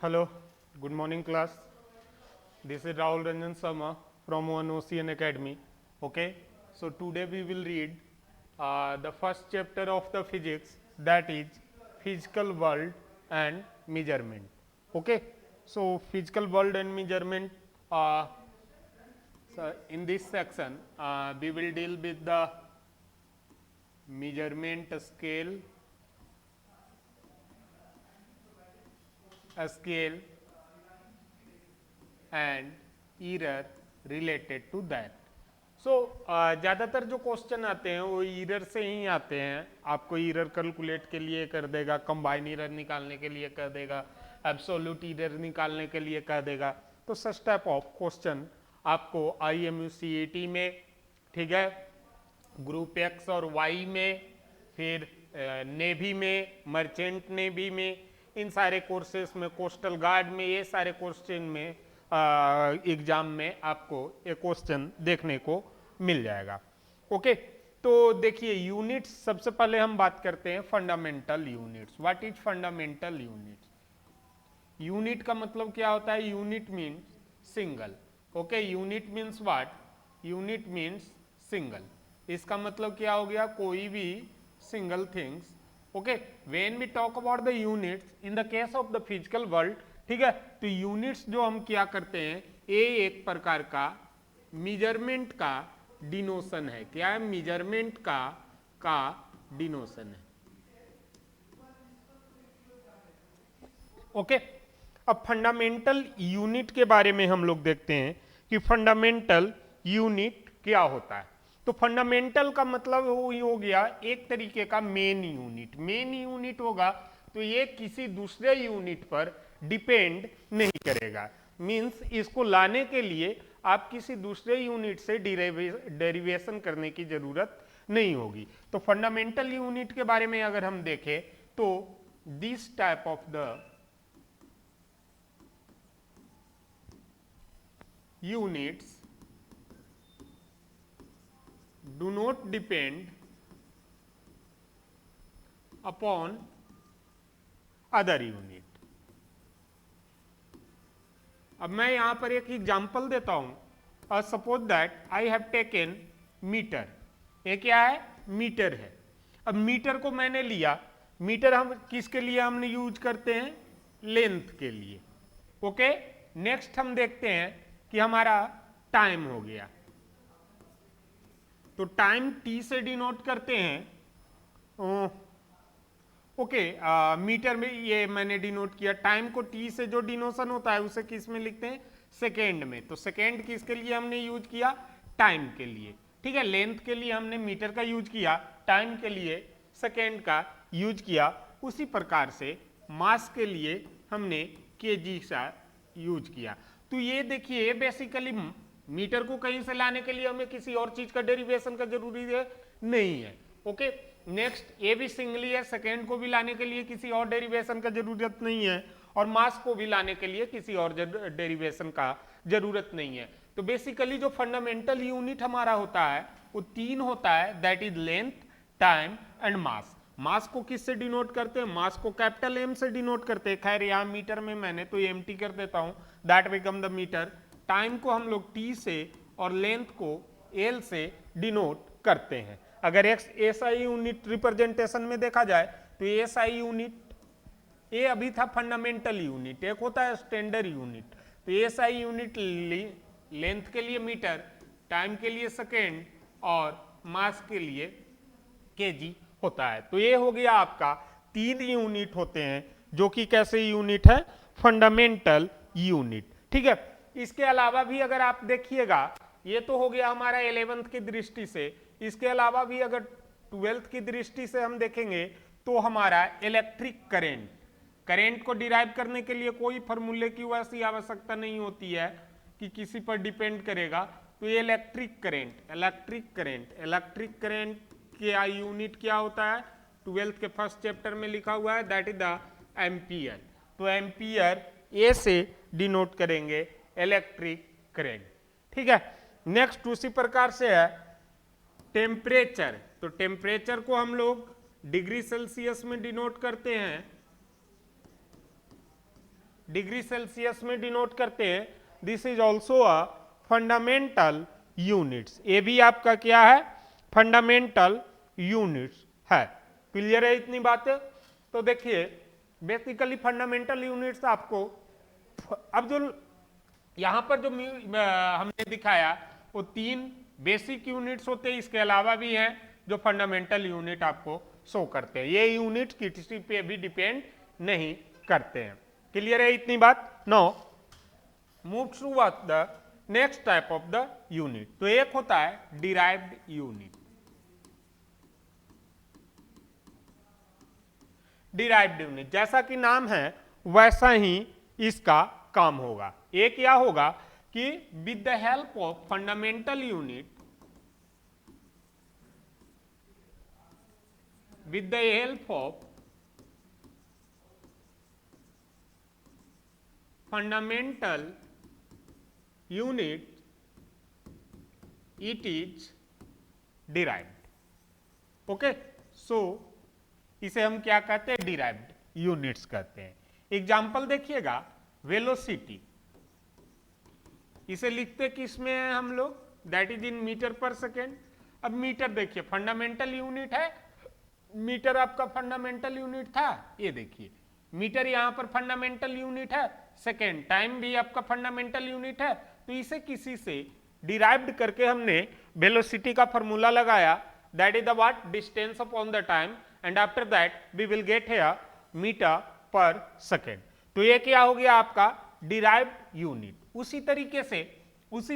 Hello, good morning class. This is Rahul Ranjan Sharma from One Ocean Academy. Okay, so today we will read the first chapter of the physics, that is physical world and measurement. Okay, so physical world and measurement. So in this section, we will deal with the measurement scale, and error related to that. सो ज़्यादातर जो question आते हैं वो error से ही आते हैं. आपको error calculate के लिए कर देगा, कंबाइन ईरर निकालने के लिए कर देगा, एब्सोल्यूट ईरर निकालने के लिए कर देगा. तो सच टाइप ऑफ क्वेश्चन आपको IMU-CET में, ठीक है, ग्रुप एक्स और वाई में, फिर नेवी में, मर्चेंट नेवी में, इन सारे कोर्सेस में, कोस्टल गार्ड में, ये सारे क्वेश्चन में एग्जाम में आपको एक क्वेश्चन देखने को मिल जाएगा. ओके, तो देखिए यूनिट्स. सबसे पहले हम बात करते हैं fundamental units. What is fundamental units? Unit का मतलब क्या होता है? Unit means single. Okay, unit means what? Unit means single. इसका मतलब क्या हो गया? कोई भी single things. Okay, when we talk about the units in the case of the physical world, ठीक है, तो यूनिट्स जो हम क्या करते हैं, ये एक प्रकार का मेजरमेंट का डिनोशन है. क्या है? मेजरमेंट का डिनोशन है. ओके, अब फंडामेंटल यूनिट के बारे में हम लोग देखते हैं कि फंडामेंटल यूनिट क्या होता है. तो फंडामेंटल का मतलब हो गया एक तरीके का मेन यूनिट. मेन यूनिट होगा तो ये किसी दूसरे यूनिट पर डिपेंड नहीं करेगा. मींस इसको लाने के लिए आप किसी दूसरे यूनिट से डेरिवेशन करने की जरूरत नहीं होगी. तो फंडामेंटल यूनिट के बारे में अगर हम देखें तो this type of the units do not depend upon other unit. अब मैं यहां पर एक एग्जांपल देता हूं. Suppose that I have taken metre. ये क्या है? मीटर है. अब मीटर को मैंने लिया. मीटर हम किसके लिए हमने यूज करते हैं? लेंथ के लिए. ओके, नेक्स्ट हम देखते हैं कि हमारा टाइम हो गया. तो टाइम टी से डिनोट करते हैं. ओके, मीटर में ये मैंने डिनोट किया. टाइम को टी से जो डिनोशन होता है उसे किस में लिखते हैं? सेकेंड में. तो सेकेंड किसके लिए हमने यूज किया? टाइम के लिए. ठीक है, लेंथ के लिए हमने मीटर का यूज किया, टाइम के लिए सेकेंड का यूज किया. उसी प्रकार से मास के लिए हमने केजी का यूज किया. तो ये देखिए बेसिकली मीटर को कहीं से लाने के लिए हमें किसी और चीज का डेरिवेशन का जरूरी है नहीं है. ओके, नेक्स्ट ये भी सिंगली है. सेकेंड को भी लाने के लिए किसी और डेरिवेशन का जरूरत नहीं है, और मास को भी लाने के लिए किसी और डेरिवेशन का जरूरत नहीं है. तो बेसिकली जो फंडामेंटल यूनिट हमारा होता है वो तीन होता है, that is length, time and mass. Mass को किससे डिनोट करते हैं? मास को कैपिटल एम से डिनोट करते हैं. खैर यहाँ मीटर में मैंने तो एम टी कर देता हूं, that become the metre. Time को हम लोग टी से और लेंथ को एल से डिनोट करते हैं. अगर एसआई यूनिट रिप्रेजेंटेशन में देखा जाए तो एसआई यूनिट ये अभी था फंडामेंटल यूनिट, एक होता है स्टैंडर्ड यूनिट. तो एसआई यूनिट लेंथ के लिए मीटर, टाइम के लिए सेकेंड और मास के लिए केजी होता है. तो ये हो गया आपका तीन यूनिट होते हैं जो कि कैसे यूनिट है? Fundamental unit. ठीक है, इसके अलावा भी अगर आप देखिएगा, ये तो हो गया हमारा 11th की दृष्टि से. इसके अलावा भी अगर 12th की दृष्टि से हम देखेंगे तो हमारा इलेक्ट्रिक करंट को डिराइव करने के लिए कोई फॉर्मूले की वैसी आवश्यकता नहीं होती है कि किसी पर डिपेंड करेगा. तो ये इलेक्ट्रिक करंट का यूनिट क्या होता है? 12th के फर्स्ट चैप्टर में लिखा हुआ है, दैट इज द एम्पियर. तो एम्पियर ए से डिनोट करेंगे इलेक्ट्रिक करंट. ठीक है, नेक्स्ट उसी प्रकार से है टेम्परेचर. तो टेम्परेचर को हम लोग डिग्री सेल्सियस में डिनोट करते हैं, डिग्री सेल्सियस में डिनोट करते हैं, this is also a fundamental units. ये भी आपका क्या है, फंडामेंटल यूनिट्स है। क्लियर है इतनी बातें? तो देखिए बेसिकली फंडामेंटल यूनिट्स आपको, अब जो यहां पर जो हमने दिखाया वो 3 बेसिक यूनिट्स होते हैं, इसके अलावा भी हैं जो फंडामेंटल यूनिट आपको शो करते हैं। ये यूनिट किसी पे भी डिपेंड नहीं करते हैं। क्लियर है इतनी बात? Now move to the next type of the unit. तो एक होता है डिराइव्ड यूनिट। डिराइव्ड यूनिट जैसा कि नाम है वैसा ही इसका काम होगा। ये क्या होगा कि with the help of fundamental unit, with the help of fundamental unit it is derived. Okay, so इसे हम क्या कहते हैं, डिराइव्ड यूनिट्स कहते हैं। एग्जाम्पल देखिएगा, वेलोसिटी, इसे लिखते किसमें है हम लोग, that is in metre per second. अब मीटर देखिए फंडामेंटल यूनिट है, मीटर आपका फंडामेंटल यूनिट था, ये देखिए मीटर यहां पर फंडामेंटल यूनिट है, सेकेंड टाइम भी आपका फंडामेंटल यूनिट है। तो इसे किसी से डिराइव्ड करके हमने वेलोसिटी का फॉर्मूला लगाया, that is the what, distance upon the time, and after that we will get here metre per second. तो ये क्या हो गया आपका डिराइव्ड यूनिट। उसी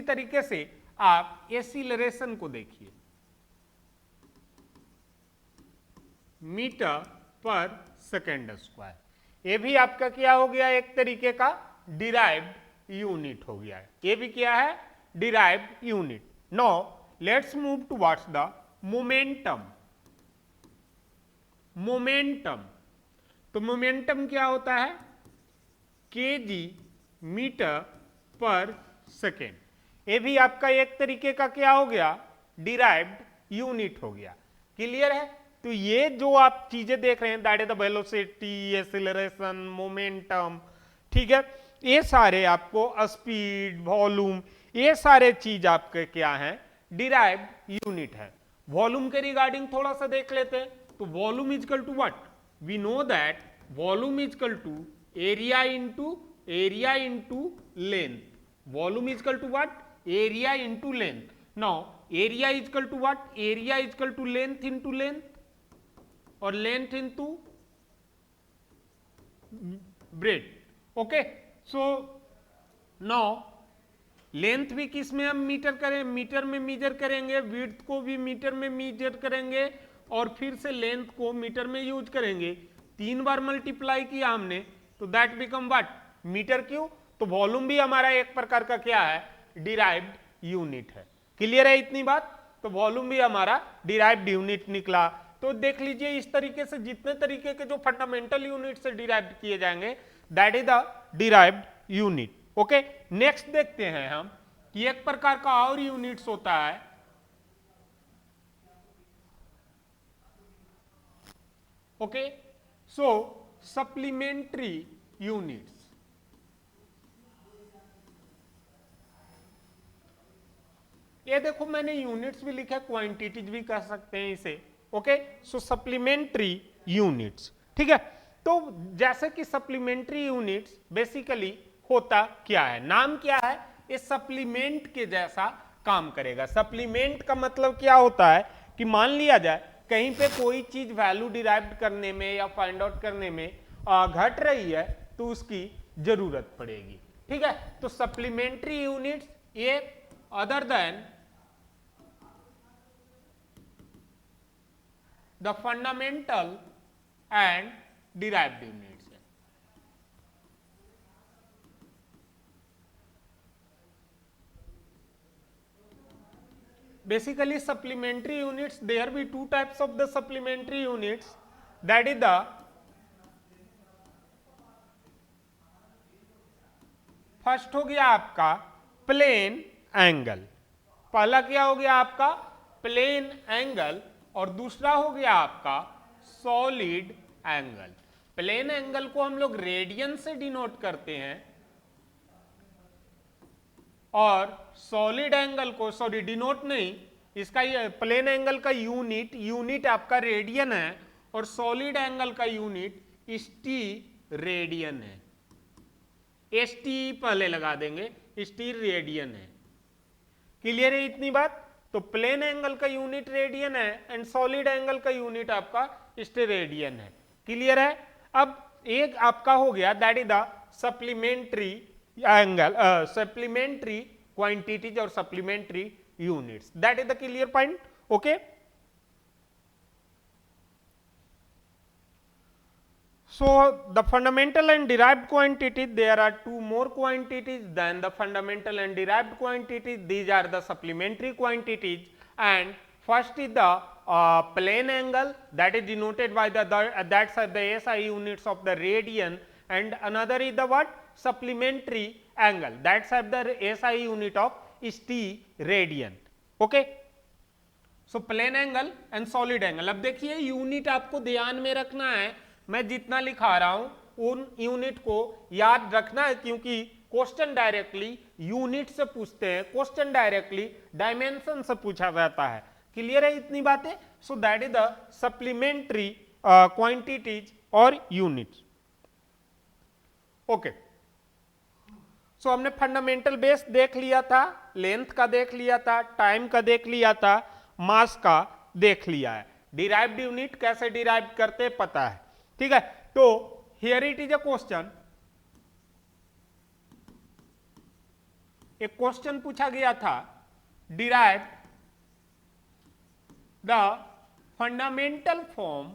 तरीके से आप एक्सीलरेशन को देखिए, मीटर पर सेकेंड स्क्वायर, ये भी आपका क्या हो गया, एक तरीके का डिराइव्ड यूनिट हो गया है। ये भी क्या है, derived unit. Now let's move towards the momentum. Momentum, तो मोमेंटम क्या होता है, केजी मीटर पर सेकेंड। ये भी आपका एक तरीके का क्या हो गया, डिराइव्ड यूनिट हो गया। क्लियर है? तो ये जो आप चीजें देख रहे हैं, that is the velocity, acceleration, momentum, ठीक है, ये सारे आपको स्पीड, वॉल्यूम, ये सारे चीज आपके क्या हैं, डिराइव्ड यूनिट है। वॉल्यूम के रिगार्डिंग थोड़ा सा देख लेते हैं। तो volume equal to what, we know that volume equal to area into length. Volume equal to what, area into length. Now area equal to what, area equal to length into length, और length into breadth. Okay, so now length भी किस में हम metre करें, metre में measure करेंगे, width को भी मीटर में मीजर करेंगे, और फिर से लेंथ को मीटर में यूज करेंगे। 3 बार मल्टीप्लाई किया हमने, तो that become what, metre cube. तो वॉल्यूम भी हमारा एक प्रकार का क्या है, डिराइव्ड यूनिट है। क्लियर है इतनी बात? तो वॉल्यूम भी हमारा डिराइव्ड यूनिट निकला। तो देख लीजिए इस तरीके से जितने तरीके के जो फंडामेंटल यूनिट से डिराइव्ड किए जाएंगे, that is the derived unit. Okay, next देखते हैं हम कि एक प्रकार का और यूनिट्स होता है, ओके, सो सप्लीमेंट्री यूनिट्स। ये देखो मैंने यूनिट्स भी लिखा, क्वांटिटीज भी कह सकते हैं इसे। ओके, सो सप्लीमेंट्री यूनिट्स, ठीक है। तो जैसे कि सप्लीमेंट्री यूनिट्स बेसिकली होता क्या है, नाम क्या है, ये सप्लीमेंट के जैसा काम करेगा। सप्लीमेंट का मतलब क्या होता है कि मान लिया जाए कहीं पे कोई चीज वैल्यू डिराइव करने में या फाइंड आउट करने में घट रही है, तो उसकी जरूरत पड़ेगी, ठीक है। तो सप्लीमेंट्री यूनिट्स ये other than the fundamental and derived units है। Basically supplementary units, there be 2 types of the supplementary units, that is the first हो गया आपका प्लेन एंगल, पहला क्या हो गया आपका प्लेन एंगल, और दूसरा हो गया आपका सॉलिड एंगल। प्लेन एंगल को हम लोग रेडियन से डिनोट करते हैं और सॉलिड एंगल को, सॉरी डिनोट नहीं, इसका ये प्लेन एंगल का यूनिट आपका रेडियन है और सॉलिड एंगल का यूनिट स्टी रेडियन है। एस टी पहले लगा देंगे, स्टी रेडियन है। क्लियर है इतनी बात? तो प्लेन एंगल का यूनिट रेडियन है एंड सॉलिड एंगल का यूनिट आपका स्टेरेडियन है। क्लियर है? अब एक आपका हो गया, that is the supplementary angle, supplementary quantities और supplementary units, that is the clear point. Okay, so the fundamental and derived quantities, there are two more quantities than the fundamental and derived quantities. These are the supplementary quantities, and first is the plane angle, that is denoted by that's the SI units of the radian, and another is the what? Supplementary angle, that's the SI unit of st radian. Okay, so plane angle and solid angle. अब देखिए unit आपको ध्यान में रखना है, मैं जितना लिखा रहा हूं उन यूनिट को याद रखना है, क्योंकि क्वेश्चन डायरेक्टली यूनिट से पूछते हैं, क्वेश्चन डायरेक्टली डायमेंशन से पूछा जाता है। क्लियर है इतनी बातें? So that is the supplementary quantities और यूनिट्स। ओके, सो हमने फंडामेंटल बेस देख लिया था, लेंथ का देख लिया था, टाइम का देख लिया था, मास का देख लिया है। डिराइव्ड यूनिट कैसे डिराइव करते पता है, ठीक है? तो here it is a question, एक क्वेश्चन पूछा गया था, derive the fundamental form,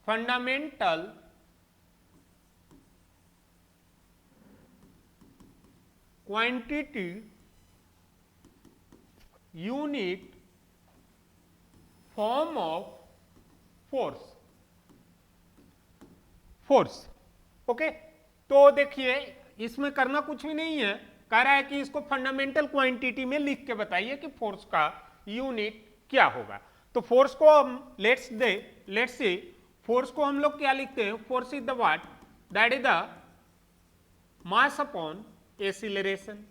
fundamental quantity unit form of force, force. Okay, तो देखिए इसमें करना कुछ भी नहीं है, कह रहा है कि इसको फंडामेंटल क्वांटिटी में लिख के बताइए कि फोर्स का यूनिट क्या होगा। तो फोर्स को हम लेट्स सी फोर्स को हम लोग क्या लिखते हैं? Force is the what? That is the mass upon acceleration.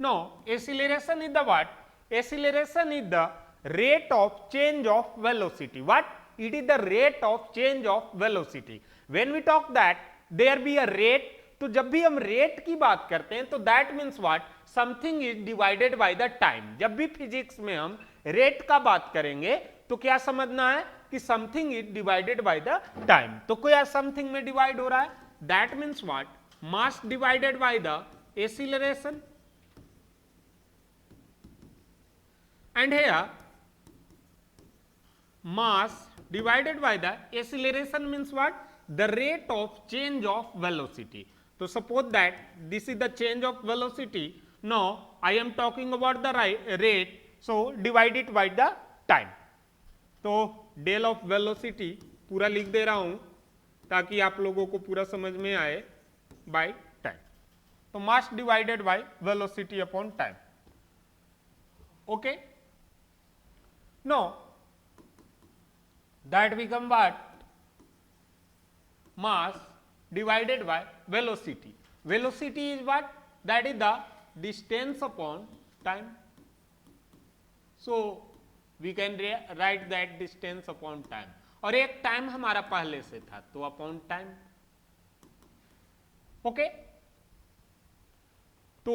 No, acceleration is the what? Acceleration is the rate of change of velocity. What? It is the rate of change of velocity. When we talk that there be a rate, तो जब भी हम rate की बात करते हैं तो that means what? Something is divided by the time. जब भी फिजिक्स में हम रेट का बात करेंगे तो क्या समझना है कि something is divided by the time. तो क्या something में डिवाइड हो रहा है? That means what? Mass divided by the acceleration. And here mass divided by the acceleration means what? The rate of change of velocity. So suppose that this is the change of velocity. Now I am talking about the rate, so divide it by the time. तो del of velocity पूरा लिख दे रहा हूं ताकि आप लोगों को पूरा समझ में आए, by time. तो mass divided by velocity upon time. Okay, now that become what? Mass divided by velocity. Velocity is what? That is the distance upon time. So we can write that distance upon time. और एक time हमारा पहले से था तो upon time. Okay, तो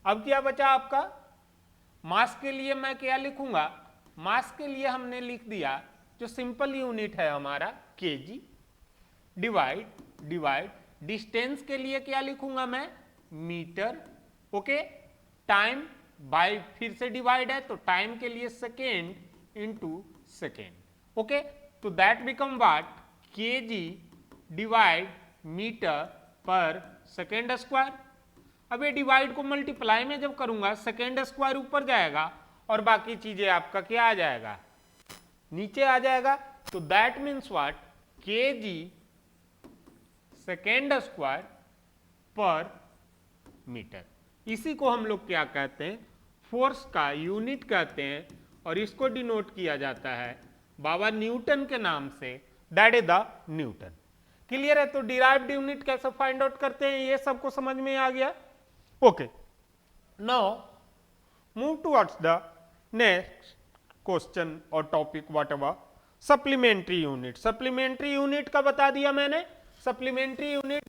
अब क्या बचा आपका? मास के लिए मैं क्या लिखूंगा? मास के लिए हमने लिख दिया जो सिंपल यूनिट है हमारा केजी, डिवाइड डिस्टेंस के लिए क्या लिखूंगा मैं? मीटर। ओके, टाइम बाय फिर से डिवाइड है तो टाइम के लिए सेकेंड इनटू सेकेंड। ओके, तो that become what? KG divide metre per second square. अब ये डिवाइड को मल्टीप्लाई में जब करूंगा सेकेंड स्क्वायर ऊपर जाएगा और बाकी चीजें आपका क्या आ जाएगा? नीचे आ जाएगा। तो that means what? KG second square पर मीटर। इसी को हम लोग क्या कहते हैं? फोर्स का यूनिट कहते हैं और इसको डिनोट किया जाता है बाबा न्यूटन के नाम से, that is the Newton. Clear है? तो डिराइव्ड यूनिट कैसे फाइंड आउट करते हैं ये सबको समझ में आ गया। Okay, now move towards the next question और topic whatever supplementary unit. Supplementary unit का बता दिया मैंने। Supplementary unit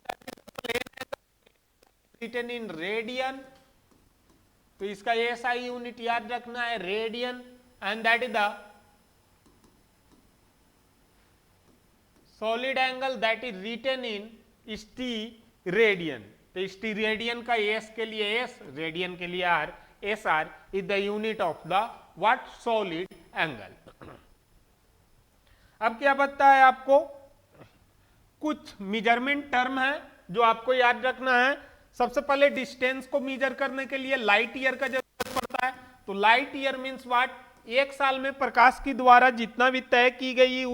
written in radian, तो इसका एसआई यूनिट याद रखना है radian, and that is the solid angle that is written in steradian. तो स्टीरेडियन का एस के लिए एस, रेडियन के लिए R, S R is the unit of the what solid angle. अब क्या पता है आपको, कुछ मेजरमेंट टर्म है जो आपको याद रखना है। सबसे पहले डिस्टेंस को मेजर करने के लिए लाइट ईयर का जरूरत पड़ता है। तो लाइट ईयर मींस व्हाट, एक साल में प्रकाश की द्वारा जितना भी तय की गई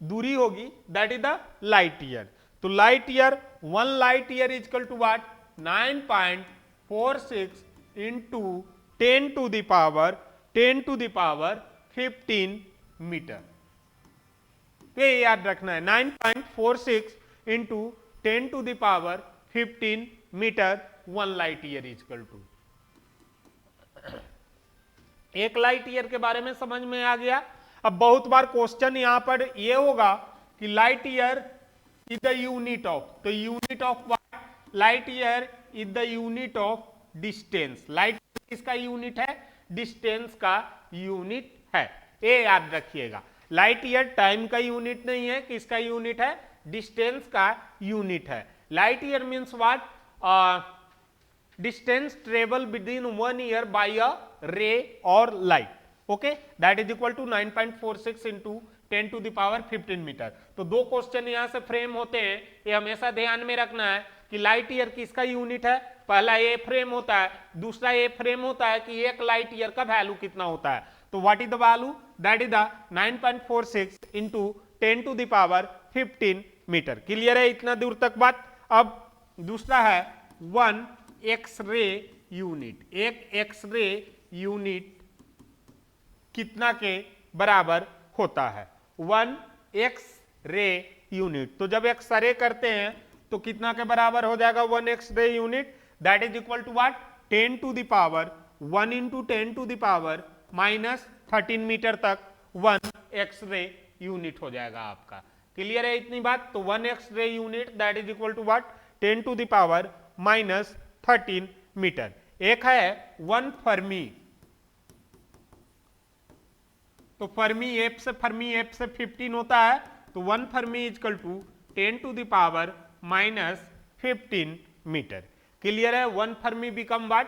दूरी होगी that is the light year. तो light year, 1 light year is equal to what, 9.46 into 10 to the power 15 metre. ये याद रखना है, 9.46 into 10 to the power 15 metre 1 light year is equal to. एक लाइट ईयर के बारे में समझ में आ गया। अब बहुत बार क्वेश्चन यहां पर ये होगा कि light year is the unit of, तो unit of what, light year is the unit of distance. Light किसका यूनिट है, डिस्टेंस का यूनिट है, ये याद रखिएगा। लाइट ईयर टाइम का यूनिट नहीं है, किसका यूनिट है, डिस्टेंस का यूनिट है। Light year means what, distance travel within 1 year by a ray और light. Okay, that is equal to 9.46 into 10 to the power 15 metre. तो दो क्वेश्चन यहां से फ्रेम होते हैं, ये हमेशा ध्यान में रखना है कि लाइट ईयर किसका यूनिट है। पहला ए फ्रेम होता है, दूसरा ए फ्रेम होता है कि एक लाइट ईयर का वैल्यू कितना होता है। तो what is the value, that is the 9.46 into 10 to the power 15 metre. Clear है इतना दूर तक बात। अब दूसरा है 1 एक्सरे यूनिट। एक एक्सरे यूनिट कितना के बराबर होता है, 1 एक्स-रे यूनिट। तो जब एक्सरे करते हैं तो कितना के बराबर हो जाएगा 1 X-ray unit, that is equal to what, 10 to the power 1 into 10 to the power -13 metre तक 1 एक्स-रे यूनिट हो जाएगा आपका। क्लियर है इतनी बात। तो 1 X-ray unit that is equal to what, 10 to the power -13 metre. एक है 1 फर्मी, तो फर्मी एफ से 15 होता है, तो 1 fermi is equal to 10 to the power -15 metre. Clear है। 1 fermi become what,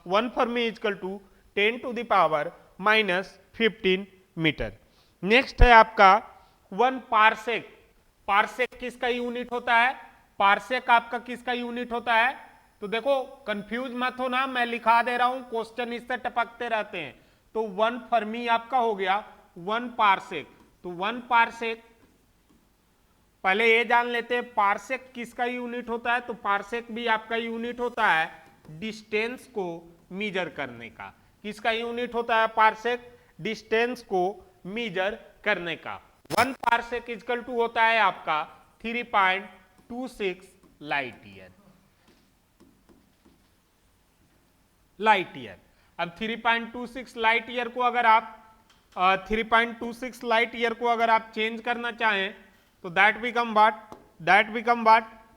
1 fermi is equal to 10 to the power -15 metre. Next है आपका 1 पार्सेक। पार्सेक किसका यूनिट होता है, पार्सेक आपका किसका यूनिट होता है। तो देखो कंफ्यूज मत हो ना, मैं लिखा दे रहा हूं, क्वेश्चन इससे टपकते रहते हैं। तो 1 फर्मी आपका हो गया 1 पार्सेक। तो 1 पार्सेक, पहले ये जान लेते हैं पार्सेक किसका यूनिट होता है। तो पार्सेक भी आपका यूनिट होता है डिस्टेंस को मीजर करने का। किसका यूनिट होता है पार्सेक, डिस्टेंस को मीजर करने का। 1 पार्सेक इक्वल टू होता है आपका 3.26 लाइट ईयर। लाइट ईयर, अब 3.26 लाइट ईयर को अगर आप 3.26 लाइट ईयर को अगर आप चेंज करना चाहें तो that become what,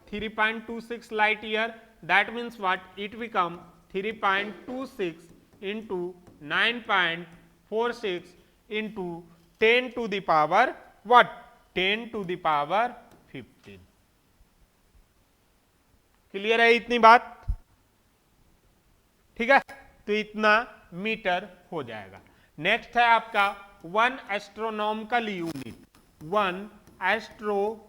3.26 light year, that means what, it become 3.26 into 9.46 into 10 to the power what, 10 to the power 15। Clear है इतनी बात, ठीक है। तो इतना मीटर हो जाएगा। नेक्स्ट है आपका 1 एस्ट्रोनॉमिकल यूनिट। 1 astronomical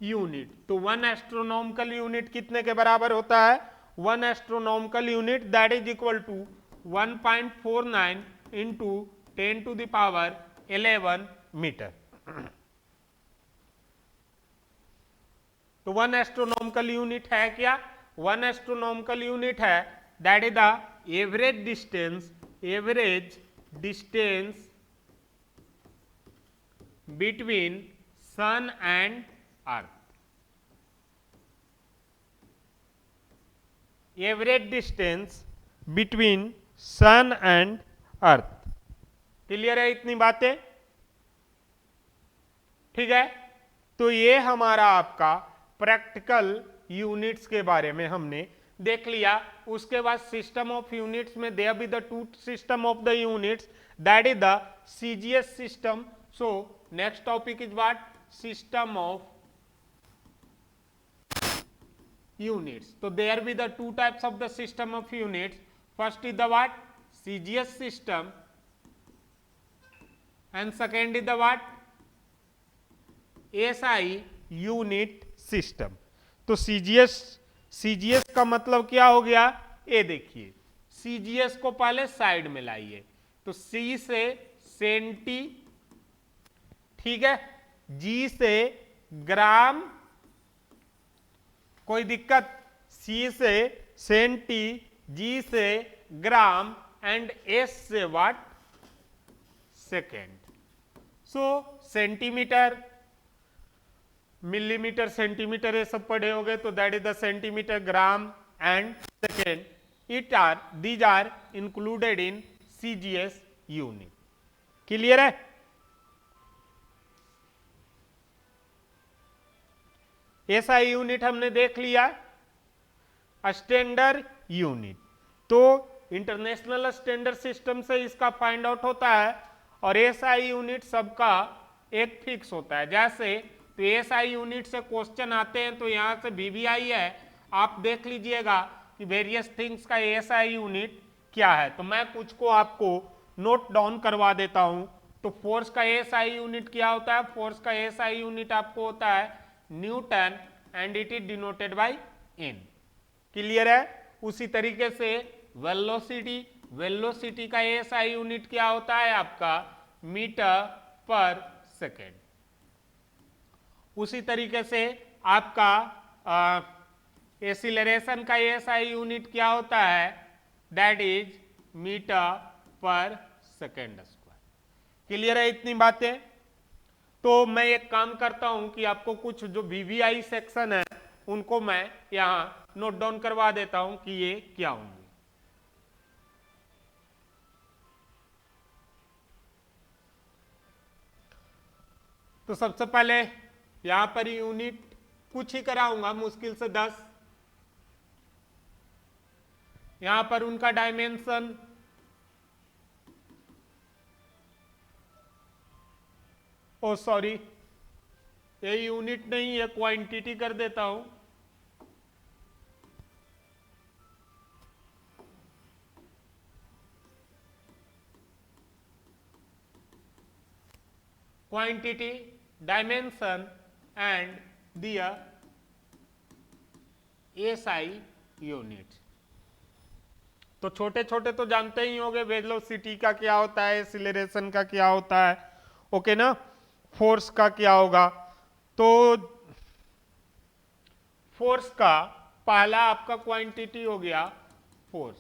unit. तो 1 एस्ट्रोनॉमिकल यूनिट कितने के बराबर होता है, 1 astronomical unit that is equal to 1.49 into 10 to the power 11 metre. तो 1 एस्ट्रोनॉमिकल यूनिट है क्या? 1 एस्ट्रोनॉमिकल यूनिट है, that is the average distance between sun and earth. Average distance between sun and earth. Clear है इतनी बातें? ठीक है, तो ये हमारा आपका प्रैक्टिकल यूनिट्स के बारे में हमने देख लिया। उसके बाद सिस्टम ऑफ यूनिट्स में there be the two system of the units, that is the CGS system. So next topic is what? System of units. So there be the two types of the system of units. First is the what? CGS system, and second is the what? SI unit system. तो CGS का मतलब क्या हो गया? ये देखिए, CGS को पहले साइड में लाइए, तो C से सेंटी, ठीक है, G से ग्राम, कोई दिक्कत? C से सेंटी, G से ग्राम, एंड S से what? Second. So centimetre, millimetre, centimetre ये सब पढ़े होंगे, तो that is the centimetre, gram and second. These are included in CGS unit. Clear है? SI यूनिट हमने देख लिया। स्टैंडर्ड यूनिट, तो इंटरनेशनल स्टैंडर्ड सिस्टम से इसका फाइंड आउट होता है, और SI यूनिट सबका एक फिक्स होता है। जैसे तो SI यूनिट से क्वेश्चन आते हैं, तो यहाँ से VVI है, आप देख लीजिएगा कि वेरियस थिंग्स का SI यूनिट क्या है। तो मैं कुछ को आपको नोट डाउन करवा देता हूँ। तो फोर्स का SI यूनिट क्या होता है? फोर्स का SI यूनिट आपको होता है Newton, and it is denoted by N। Clear है? उसी तरीके से वेलोसिटी का SI यूनिट क्या होता है आपका? Metre per second. उसी तरीके से आपका एक्सीलरेशन का SI यूनिट क्या होता है? That is metre per second square. Clear है इतनी बातें? तो मैं एक काम करता हूं कि आपको कुछ जो VVI सेक्शन है उनको मैं यहां नोट डाउन करवा देता हूं कि ये क्या होंगे। तो सबसे पहले यहां पर यूनिट कुछ ही कराऊंगा, मुश्किल से 10। यहां पर उनका डायमेंशन, ओ सॉरी, ये यूनिट नहीं है, क्वांटिटी कर देता हूं। क्वांटिटी, डायमेंशन एंड दिया SI यूनिट। तो छोटे छोटे तो जानते ही होंगे, वेलोसिटी का क्या होता है, एक्सीलरेशन का क्या होता है, ओके ना, फोर्स का क्या होगा। तो फोर्स का पहला आपका क्वांटिटी हो गया फोर्स,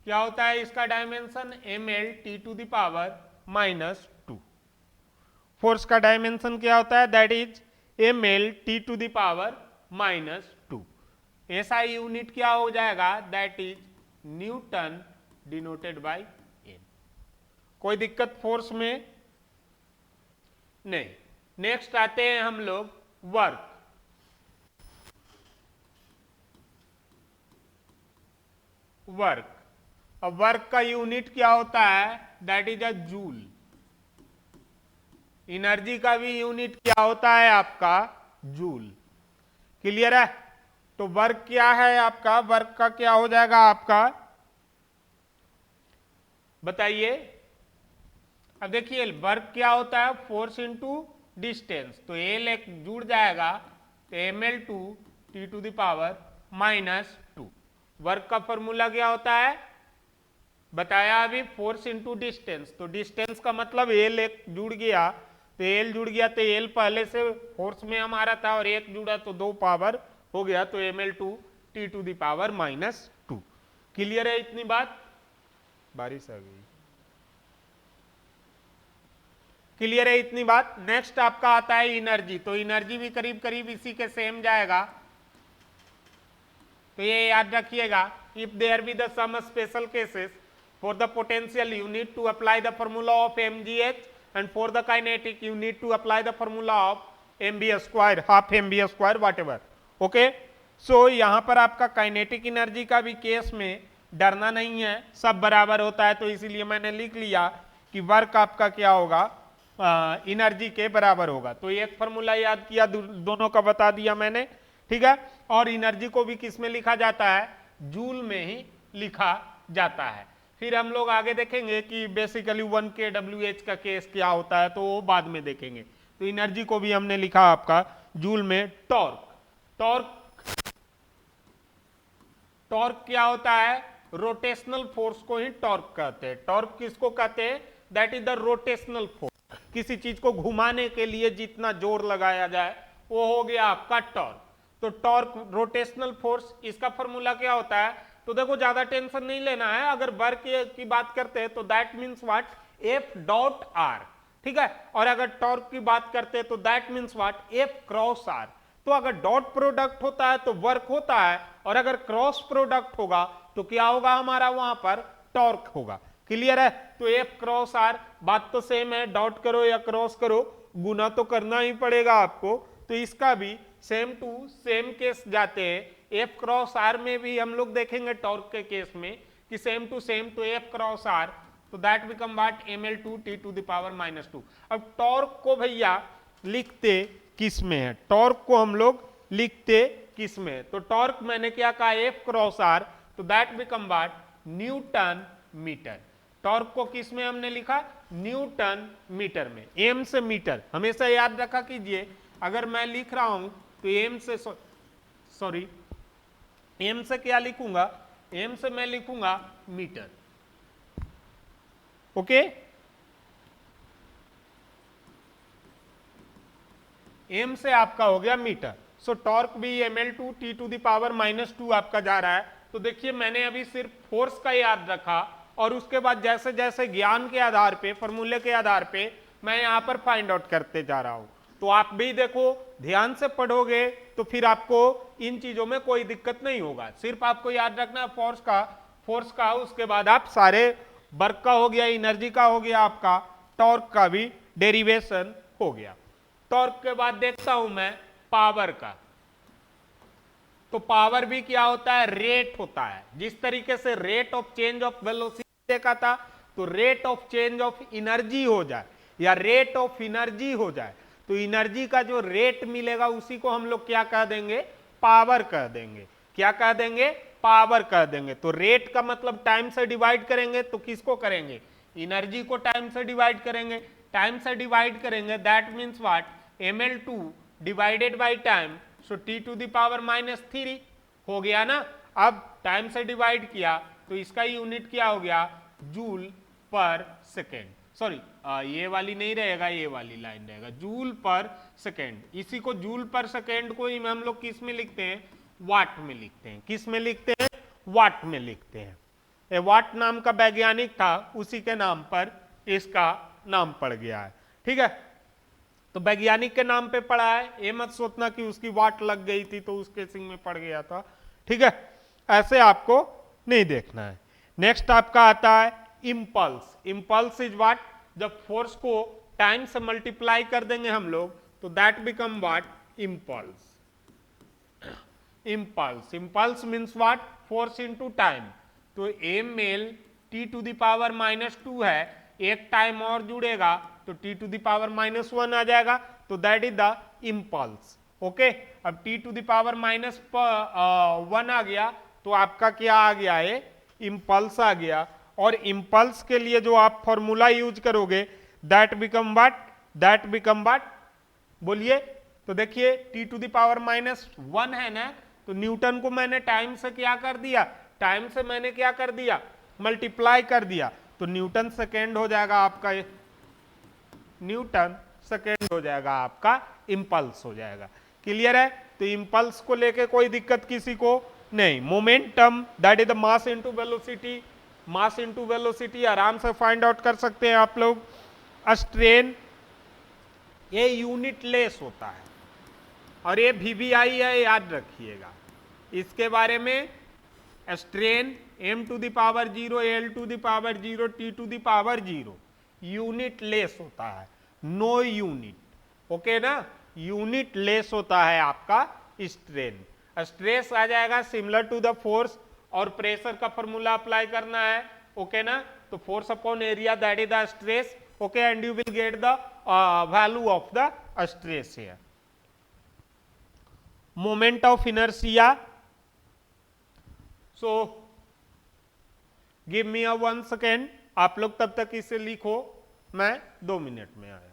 क्या होता है इसका डायमेंशन? mL/T⁻²। फोर्स का डायमेंशन क्या होता है? That is mL/T⁻²। SI unit क्या हो जाएगा? That is Newton denoted by N। कोई दिक्कत फोर्स में नहीं। नेक्स्ट आते हैं हम लोग वर्क। अब वर्क का यूनिट क्या होता है? That is a joule. Energy का भी यूनिट क्या होता है आपका? जूल। क्लियर है? तो वर्क क्या है आपका? वर्क का क्या हो जाएगा आपका? बताइए। अब देखिए वर्क क्या होता है? Force into distance. तो एल एक जुड़ जाएगा, तो mL/T⁻²। वर्क का फॉर्मूला क्या होता है? बताया अभी, फोर्स इंटू डिस्टेंस। तो डिस्टेंस का मतलब एल एक जुड़ गया, तो एल जुड़ गया, तो एल पहले से फोर्स में हमारा था और एक जुड़ा तो 2 पावर हो गया, तो ml2 t to the power -2। Clear है इतनी बात? बारिश आ गई। क्लियर है इतनी बात? नेक्स्ट आपका आता है एनर्जी, तो एनर्जी भी करीब करीब इसी के सेम जाएगा। तो ये याद रखिएगा, if there be the some special cases for the potential you need to apply the formula of mgh and for the kinetic you need to apply the formula of mb², half mb², whatever. Okay, so यहां पर आपका kinetic energy का भी case में डरना नहीं है, सब बराबर होता है, तो इसीलिए मैंने लिख लिया कि वर्क आपका क्या होगा, एनर्जी के बराबर होगा। तो एक फॉर्मूला याद किया, दोनों का बता दिया मैंने, ठीक है। और एनर्जी को भी किस में लिखा जाता है, जूल में ही लिखा जाता है। फिर हम लोग आगे देखेंगे कि बेसिकली 1 kWh का केस क्या होता है, तो वो बाद में देखेंगे। तो एनर्जी को भी हमने लिखा आपका जूल में। टॉर्क, टॉर्क क्या होता है, रोटेशनल फोर्स को ही टॉर्क कहते हैं। टॉर्क किसको कहते हैं, that is the rotational force, किसी चीज को घुमाने के लिए जितना जोर लगाया जाए वो हो गया आपका टॉर्क। तो टॉर्क रोटेशनल फोर्स, इसका फॉर्मूला क्या होता है, तो देखो ज्यादा टेंशन नहीं लेना है, अगर वर्क की बात करते हैं तो that means what, F dot are, ठीक है। और अगर टॉर्क की बात करते हैं तो that means what, F cross R. तो अगर डॉट प्रोडक्ट होता है तो वर्क होता है, और अगर क्रॉस प्रोडक्ट होगा तो क्या होगा हमारा, वहां पर टॉर्क होगा। क्लियर है? तो एफ क्रॉस आर, बात तो सेम है, डॉट करो या क्रॉस करो, गुना तो करना ही पड़ेगा आपको। तो इसका भी सेम टू सेम केस जाते हैं। एफ क्रॉस आर में भी हम लोग देखेंगे टॉर्क के केस में कि सेम टू सेम, तो एफ क्रॉस आर, तो that become what, ml2 t to the power -2। अब टॉर्क को भैया लिखते किस में है, टॉर्क को हम लोग लिखते किस में है, तो टॉर्क मैंने क्या कहा, एफ क्रॉस आर, तो that become what, newton metre. Torque को किस में हमने लिखा, न्यूटन मीटर में। एम से मीटर हमेशा याद रखा कीजिए, अगर मैं लिख रहा हूं तो एम से, सॉरी एम से क्या लिखूंगा, एम से मैं लिखूंगा मीटर। ओके, एम से आपका हो गया मीटर। सो टॉर्क भी ml2 t to the power -2 आपका जा रहा है। तो देखिए मैंने अभी सिर्फ फोर्स का याद रखा, और उसके बाद जैसे जैसे ज्ञान के आधार पे, फॉर्मूले के आधार पे मैं यहां पर फाइंड आउट करते जा रहा हूं। तो आप भी देखो, ध्यान से पढ़ोगे तो फिर आपको इन चीजों में कोई दिक्कत नहीं होगा। सिर्फ आपको याद रखना है फोर्स का, उसके बाद आप सारे वर्क का हो गया, एनर्जी का हो गया, आपका टॉर्क का भी डेरिवेशन हो गया। टॉर्क के बाद देखता हूं मैं पावर का। तो पावर भी क्या होता है, रेट होता है। जिस तरीके से rate of change of velocity देखा था, तो rate of change of energy हो जाए या रेट ऑफ एनर्जी हो जाए, तो एनर्जी का जो रेट मिलेगा उसी को हम लोग क्या कह देंगे, पावर कह देंगे। क्या कह देंगे, पावर कह देंगे। तो रेट का मतलब टाइम से डिवाइड करेंगे, तो किसको करेंगे, एनर्जी को टाइम से डिवाइड करेंगे। टाइम से डिवाइड करेंगे, that means what, ml2 divided by time, so t to the power -3 हो गया ना। अब टाइम से डिवाइड किया तो इसका यूनिट क्या हो गया, जूल पर सेकेंड। सॉरी, ये वाली नहीं रहेगा, ये वाली लाइन रहेगा, जूल पर सेकेंड। इसी को जूल पर सेकेंड को ही हम लोग किस में लिखते हैं, वाट में लिखते हैं। किस में लिखते हैं, वाट में लिखते हैं। ये वाट नाम का वैज्ञानिक था, उसी के नाम पर इसका नाम पड़ गया है। ठीक है, तो वैज्ञानिक के नाम पे पड़ा है, ये मत सोचना कि उसकी वाट लग गई थी तो उसके सिंग में पड़ गया था। ठीक है, ऐसे आपको नहीं देखना है। नेक्स्ट आपका आता है इंपल्स। इंपल्स इज व्हाट, जब फोर्स को टाइम से मल्टीप्लाई कर देंगे हम लोग, तो that become what, impulse. Impulse, impulse means what, force into time. तो ml t to the power -2 है, एक टाइम और जुड़ेगा तो t टू द पावर -1 आ जाएगा, तो that is the impulse. Okay, अब t टू द पावर -1 आ गया तो आपका क्या आ गया है, इंपल्स आ गया। और इंपल्स के लिए जो आप फॉर्मूला यूज करोगे, that become what, that become what, बोलिए। तो देखिए t टू द पावर -1 है ना, तो न्यूटन को मैंने टाइम से क्या कर दिया, टाइम से मैंने क्या कर दिया, मल्टीप्लाई कर दिया, तो न्यूटन सेकेंड हो जाएगा आपका, न्यूटन सेकेंड हो जाएगा आपका इंपल्स हो जाएगा। क्लियर है? तो इंपल्स को लेके कोई दिक्कत किसी को नहीं। Momentum that is the mass into velocity, mass into velocity आराम से फाइंड आउट कर सकते हैं आप लोग। स्ट्रेन ये यूनिट लेस होता है और ये VBI है, याद रखिएगा इसके बारे में। Strain m to the power 0, l to the power 0, t to the power 0 unitless होता है, नो यूनिट, ओके ना, यूनिट लेस होता है आपका स्ट्रेन। स्ट्रेस आ जाएगा सिमिलर टू द फोर्स और प्रेशर का फॉर्मूला अप्लाई करना है, ओके ना, तो force upon area that is the stress, okay, and you will get the value of the stress here. Moment of inertia, so give me a 1 second, आप लोग तब तक इसे लिखो, मैं 2 मिनट में आया।